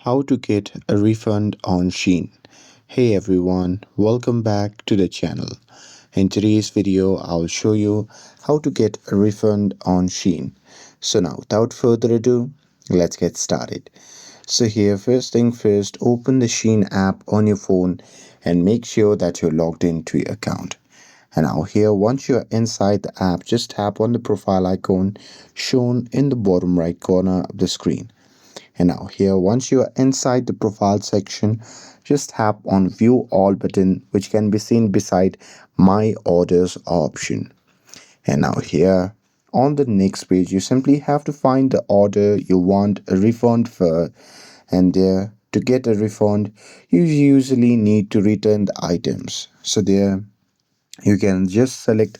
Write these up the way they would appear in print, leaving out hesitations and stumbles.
How to get a refund on SHEIN. Hey everyone, welcome back to the channel. In today's video, I'll show you how to get a refund on SHEIN. So now, without further ado, let's get started. So here, first thing first, open the SHEIN app on your phone and make sure that you're logged into your account. And now here, once you're inside the app, just tap on the profile icon shown in the bottom right corner of the screen. And now here, once you are inside the profile section, just tap on view all button, which can be seen beside my orders option. And now here on the next page, you simply have to find the order you want a refund for. And there, to get a refund, you usually need to return the items. So there you can just select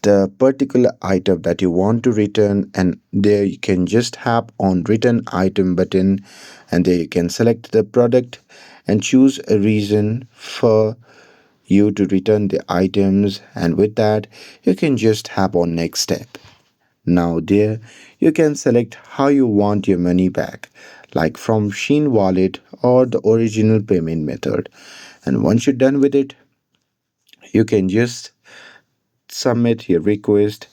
the particular item that you want to return, and there you can just tap on return item button, and there you can select the product and choose a reason for you to return the items, and with that you can just tap on next step. Now there you can select how you want your money back, like from SHEIN wallet or the original payment method. And once you're done with it, you can just submit your request,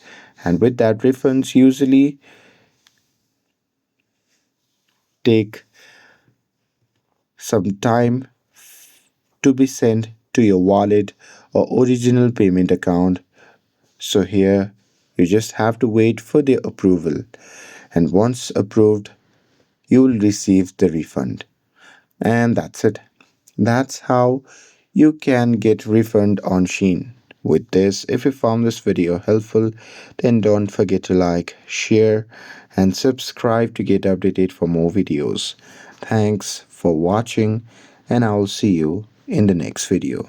and with that refunds usually take some time to be sent to your wallet or original payment account. So here you just have to wait for the approval, and once approved you will receive the refund. And that's it. That's how you can get refund on SHEIN. With this, if you found this video helpful, then don't forget to like, share, and subscribe to get updated for more videos. Thanks for watching, and I will see you in the next video.